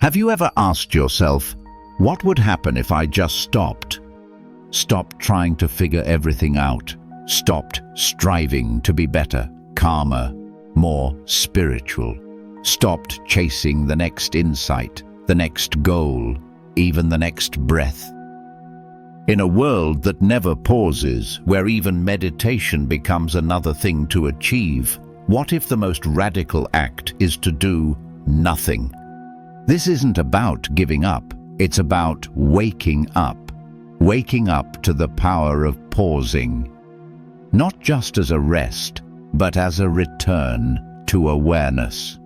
Have you ever asked yourself, what would happen if I just stopped? Stopped trying to figure everything out. Stopped striving to be better, calmer, more spiritual. Stopped chasing the next insight, the next goal, even the next breath. In a world that never pauses, where even meditation becomes another thing to achieve, what if the most radical act is to do nothing? This isn't about giving up, it's about waking up. Waking up to the power of pausing. Not just as a rest, but as a return to awareness.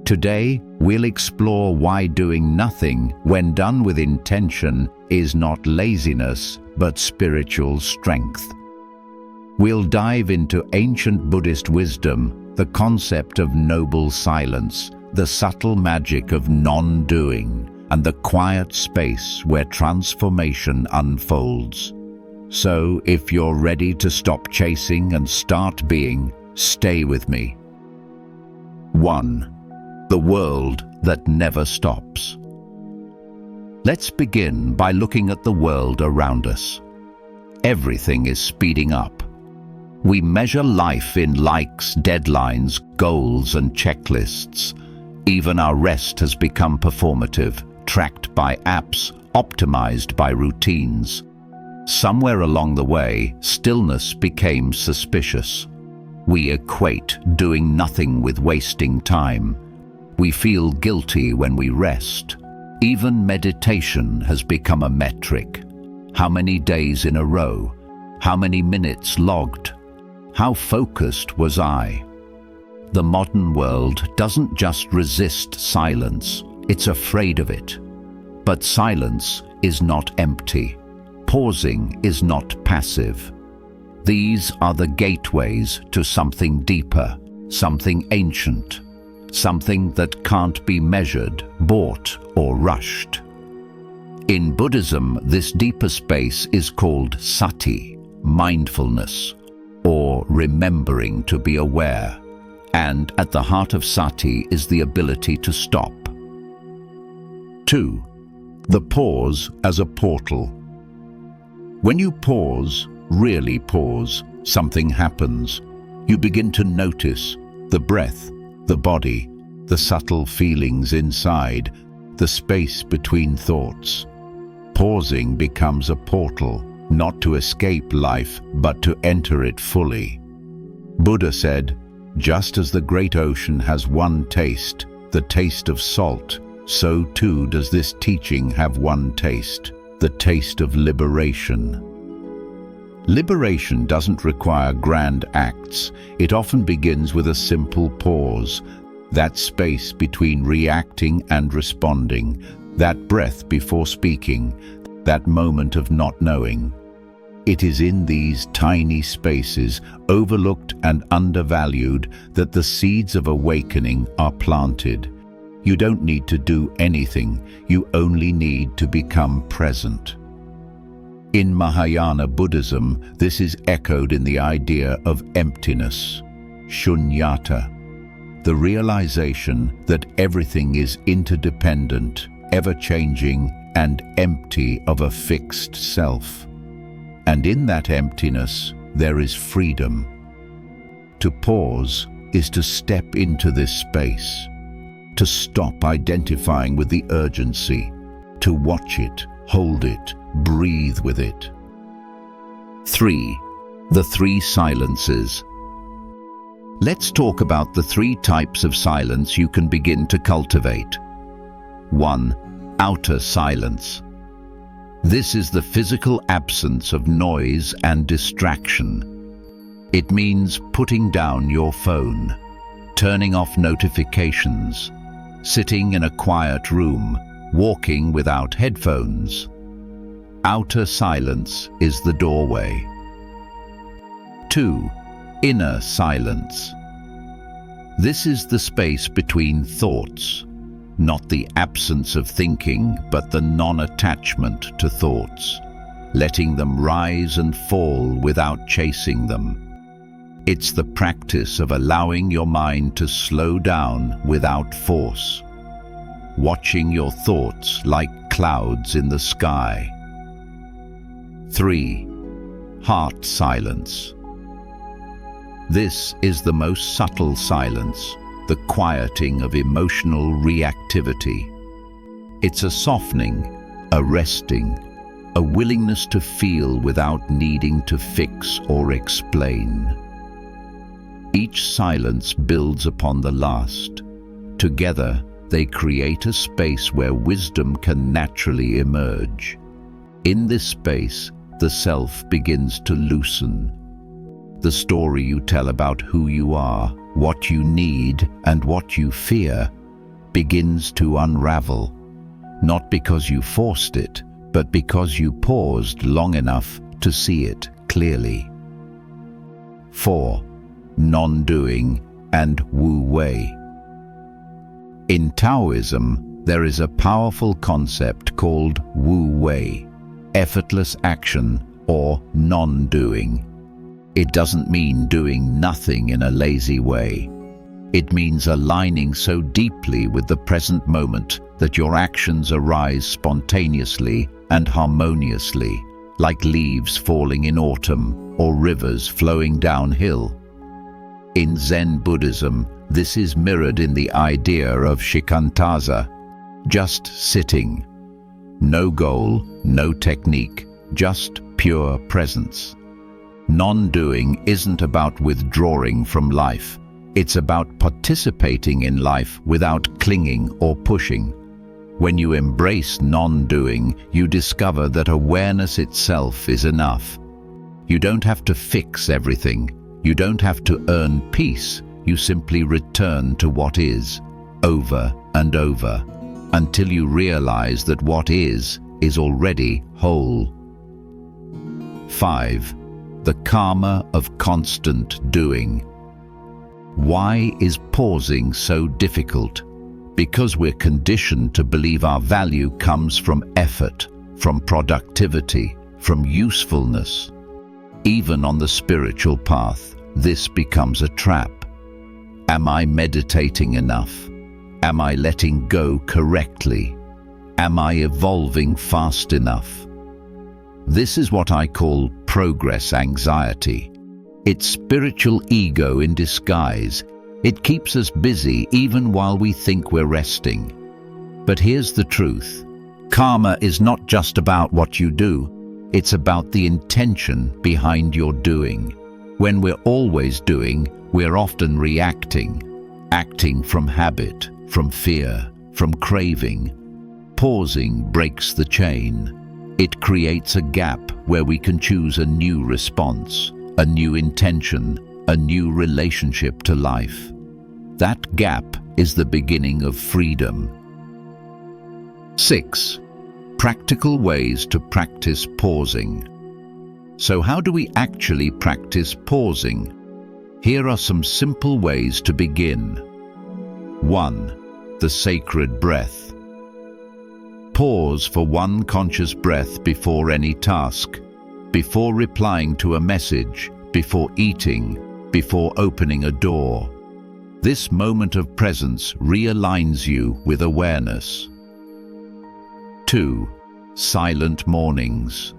Today, we'll explore why doing nothing, when done with intention, is not laziness, but spiritual strength. We'll dive into ancient Buddhist wisdom, the concept of noble silence, the subtle magic of non-doing, and the quiet space where transformation unfolds. So, if you're ready to stop chasing and start being, stay with me. 1. The world that never stops. Let's begin by looking at the world around us. Everything is speeding up. We measure life in likes, deadlines, goals, and checklists. Even our rest has become performative, tracked by apps, optimized by routines. Somewhere along the way, stillness became suspicious. We equate doing nothing with wasting time. We feel guilty when we rest. Even meditation has become a metric. How many days in a row? How many minutes logged? How focused was I? The modern world doesn't just resist silence, it's afraid of it. But silence is not empty. Pausing is not passive. These are the gateways to something deeper, something ancient, something that can't be measured, bought, or rushed. In Buddhism, this deeper space is called sati, mindfulness, or remembering to be aware. And at the heart of sati is the ability to stop. 2. The pause as a portal. When you pause, really pause, something happens. You begin to notice the breath, the body, the subtle feelings inside, the space between thoughts. Pausing becomes a portal, not to escape life, but to enter it fully. Buddha said, just as the great ocean has one taste, the taste of salt, so too does this teaching have one taste, the taste of liberation. Liberation doesn't require grand acts. It often begins with a simple pause, that space between reacting and responding, that breath before speaking, that moment of not knowing. It is in these tiny spaces, overlooked and undervalued, that the seeds of awakening are planted. You don't need to do anything, you only need to become present. In Mahayana Buddhism, this is echoed in the idea of emptiness, shunyata, the realization that everything is interdependent, ever-changing, and empty of a fixed self. And in that emptiness, there is freedom. To pause is to step into this space, to stop identifying with the urgency, to watch it, hold it, breathe with it. 3. The 3 silences. Let's talk about the 3 types of silence you can begin to cultivate. 1. Outer silence. This is the physical absence of noise and distraction. It means putting down your phone, turning off notifications, sitting in a quiet room, walking without headphones. Outer silence is the doorway. 2. Inner silence. This is the space between thoughts, not the absence of thinking, but the non-attachment to thoughts, letting them rise and fall without chasing them. It's the practice of allowing your mind to slow down without force. watching your thoughts like clouds in the sky. 3. Heart silence. This is the most subtle silence, the quieting of emotional reactivity. It's a softening, a resting, a willingness to feel without needing to fix or explain. Each silence builds upon the last. Together, they create a space where wisdom can naturally emerge. In this space, the self begins to loosen. The story you tell about who you are, what you need, and what you fear begins to unravel, not because you forced it, but because you paused long enough to see it clearly. 4. Nondoing and wooi. In Taoism, there is a powerful concept called wooi, effortless action or non-doing. It doesn't mean doing nothing in a lazy way. It means aligning so deeply with the present moment that your actions arise spontaneously and harmoniously, like leaves falling in autumn or rivers flowing downhill. In Zen Buddhism, this is mirrored in the idea of shikantaza, just sitting. No goal, no technique, just pure presence. Non-doing isn't about withdrawing from life. It's about participating in life without clinging or pushing. When you embrace non-doing, you discover that awareness itself is enough. You don't have to fix everything. You don't have to earn peace. You simply return to what is, over and over, until you realize that what is already whole. 5. The karma of constant doing. Why is pausing so difficult? Because we're conditioned to believe our value comes from effort, from productivity, from usefulness. Even on the spiritual path, this becomes a trap. Am I meditating enough? Am I letting go correctly? Am I evolving fast enough? This is what I call progress anxiety. It's spiritual ego in disguise. It keeps us busy even while we think we're resting. But here's the truth. Karma is not just about what you do. It's about the intention behind your doing. When we're always doing, we're often reacting, acting from habit, from fear, from craving. Pausing breaks the chain. It creates a gap where we can choose a new response, a new intention, a new relationship to life. That gap is the beginning of freedom. 6. Practical ways to practice pausing. So how do we actually practice pausing? Here are some simple ways to begin. 1. The sacred breath. Pause for one conscious breath before any task, before replying to a message, before eating, before opening a door. This moment of presence realigns you with awareness. 2. Silent mornings.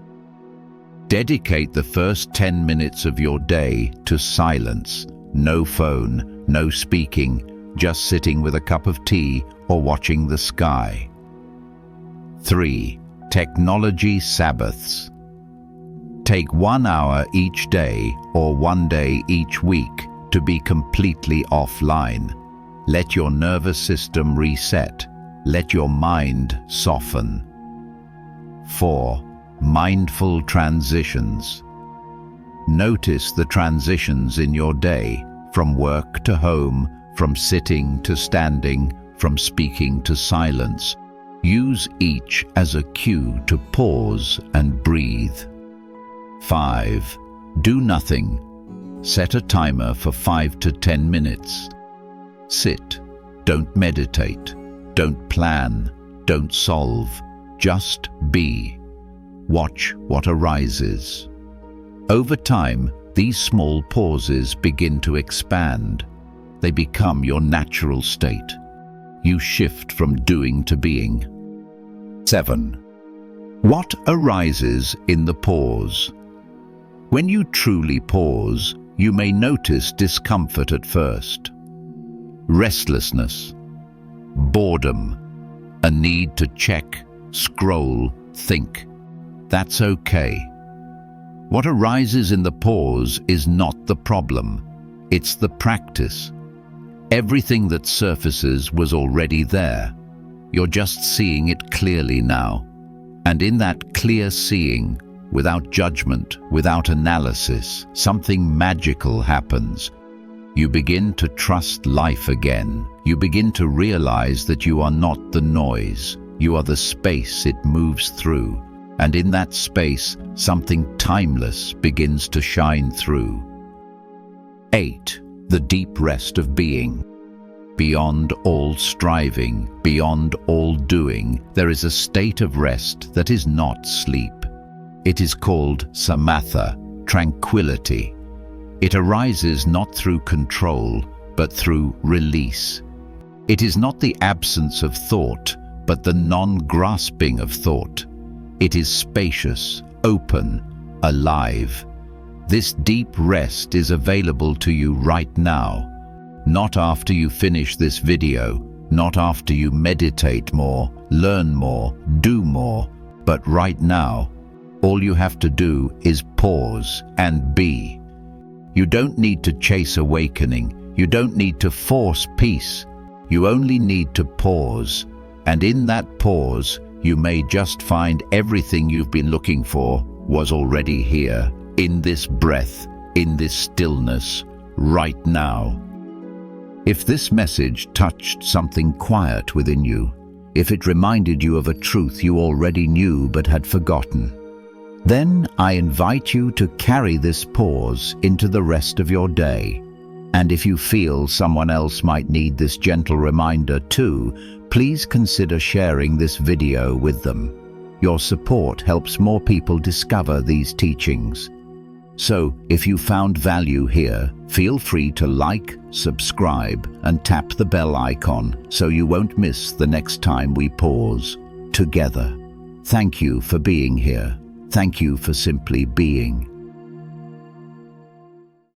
Dedicate the first 10 minutes of your day to silence. No phone, no speaking, just sitting with a cup of tea or watching the sky. 3. Technology Sabbaths. Take 1 hour each day or 1 day each week to be completely offline. Let your nervous system reset. Let your mind soften. 4. Mindful transitions. Notice the transitions in your day, from work to home, from sitting to standing, from speaking to silence. Use each as a cue to pause and breathe. 5. Do nothing. Set a timer for 5 to 10 minutes. Sit. Don't meditate. Don't plan. Don't solve. Just be. Watch what arises. Over time, these small pauses begin to expand. They become your natural state. you shift from doing to being. 7. What arises in the pause? When you truly pause, you may notice discomfort at first. Restlessness, boredom, a need to check, scroll, think. That's okay. What arises in the pause is not the problem. It's the practice. Everything that surfaces was already there. You're just seeing it clearly now. And in that clear seeing, without judgment, without analysis, something magical happens. You begin to trust life again. You begin to realize that you are not the noise. You are the space it moves through. And in that space, something timeless begins to shine through. 8. The deep rest of being. Beyond all striving, beyond all doing, there is a state of rest that is not sleep. It is called samatha, tranquility. It arises not through control, but through release. It is not the absence of thought, but the non-grasping of thought. It is spacious, open, alive. This deep rest is available to you right now. Not after you finish this video, not after you meditate more, learn more, do more, but right now. All you have to do is pause and be. You don't need to chase awakening. You don't need to force peace. You only need to pause. And in that pause, you may just find everything you've been looking for was already here, in this breath, in this stillness, right now. If this message touched something quiet within you, if it reminded you of a truth you already knew but had forgotten, then I invite you to carry this pause into the rest of your day. And if you feel someone else might need this gentle reminder too, please consider sharing this video with them. Your support helps more people discover these teachings. So, if you found value here, feel free to like, subscribe, and tap the bell icon so you won't miss the next time we pause together. Thank you for being here. Thank you for simply being.